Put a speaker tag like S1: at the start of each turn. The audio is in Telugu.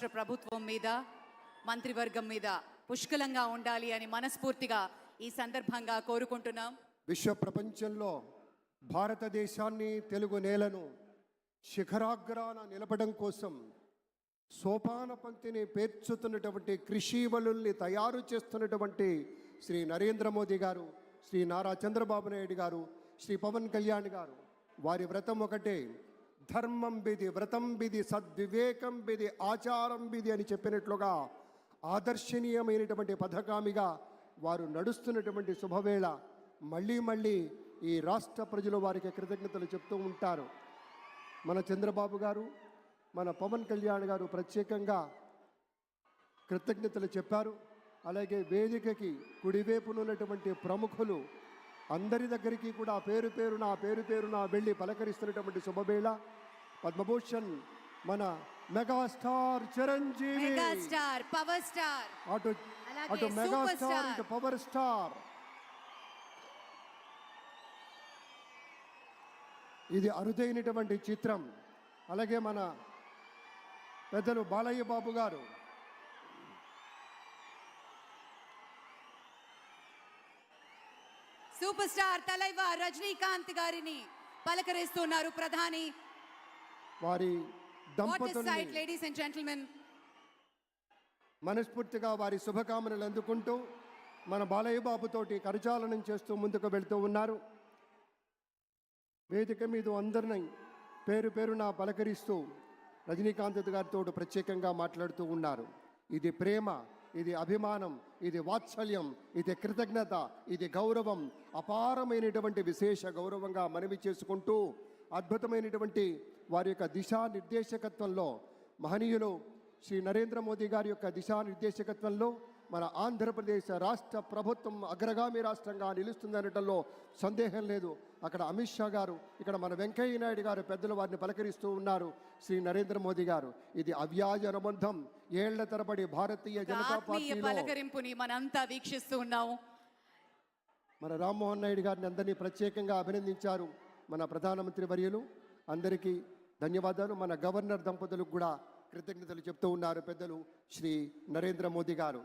S1: రాష్ట్ర ప్రభుత్వం మీద మంత్రివర్గం మీద పుష్కలంగా ఉండాలి అని మనస్ఫూర్తిగా ఈ సందర్భంగా కోరుకుంటున్నాం.
S2: విశ్వ ప్రపంచంలో భారతదేశాన్ని, తెలుగు నేలను శిఖరాగ్రాన నిలపడం కోసం సోపాన పంక్తిని పేర్చుతున్నటువంటి కృషివలుల్ని తయారు చేస్తున్నటువంటి శ్రీ నరేంద్ర మోదీ గారు, శ్రీ నారా చంద్రబాబు నాయుడు గారు, శ్రీ పవన్ కళ్యాణ్ గారు, వారి వ్రతం ఒకటే, ధర్మం బిది, వ్రతం బిది, సద్వివేకం బిది, ఆచారం బిది అని చెప్పినట్లుగా ఆదర్శనీయమైనటువంటి పథకామిగా వారు నడుస్తున్నటువంటి శుభవేళ మళ్ళీ మళ్ళీ ఈ రాష్ట్ర ప్రజలు వారికి కృతజ్ఞతలు చెప్తూ ఉంటారు. మన చంద్రబాబు గారు, మన పవన్ కళ్యాణ్ గారు ప్రత్యేకంగా కృతజ్ఞతలు చెప్పారు. అలాగే వేదికకి కుడివైపునున్నటువంటి ప్రముఖులు అందరి దగ్గరికి కూడా పేరు పేరున వెళ్ళి పలకరిస్తున్నటువంటి శుభవేళ. పద్మభూషణ్ మన megastar Chiranjeevi,
S1: megastar power star,
S2: అటు మెగాస్టార్ ఇటు పవర్ స్టార్. ఇది అరుదైనటువంటి చిత్రం. అలాగే మన పెద్దలు బాలయ్య బాబు గారు,
S1: సూపర్ స్టార్ తలైవర్ రజనీకాంత్ గారిని పలకరిస్తున్నారు ప్రధాని.
S2: వారి దంపతుల్ని
S1: లేడీస్ అండ్ జెంటిల్మెన్
S2: మనస్ఫూర్తిగా వారి శుభకామనలు అందుకుంటూ మన బాలయ్య బాబుతోటి కరచాలనం చేస్తూ ముందుకు వెళ్తూ ఉన్నారు. వేదిక మీద అందరినీ పేరున పలకరిస్తూ రజనీకాంత్ గారితో ప్రత్యేకంగా మాట్లాడుతూ ఉన్నారు. ఇది ప్రేమ, ఇది అభిమానం, ఇది వాత్సల్యం, ఇది కృతజ్ఞత, ఇది గౌరవం, అపారమైనటువంటి విశేష గౌరవంగా మనవి చేసుకుంటూ అద్భుతమైనటువంటి వారి యొక్క దిశానిర్దేశకత్వంలో, మహనీయులు శ్రీ నరేంద్ర మోదీ గారి యొక్క దిశానిర్దేశకత్వంలో మన ఆంధ్రప్రదేశ్ రాష్ట్ర ప్రభుత్వం అగ్రగామి రాష్ట్రంగా నిలుస్తుందనటంలో సందేహం లేదు. అక్కడ అమిత్ షా గారు, ఇక్కడ మన వెంకయ్య నాయుడు గారు పెద్దలు వారిని పలకరిస్తూ ఉన్నారు. శ్రీ నరేంద్ర మోదీ గారు, ఇది అవ్యాజ అనుబంధం. ఏళ్ల తరబడి భారతీయ జనతా పార్టీ
S1: పలకరింపుని మనంతా వీక్షిస్తూ ఉన్నాము.
S2: మన రామ్మోహన్ నాయుడు గారిని అందరినీ ప్రత్యేకంగా అభినందించారు మన ప్రధానమంత్రి వర్యులు. అందరికీ ధన్యవాదాలు. మన గవర్నర్ దంపతులకు కూడా కృతజ్ఞతలు చెప్తూ ఉన్నారు పెద్దలు శ్రీ నరేంద్ర మోదీ గారు.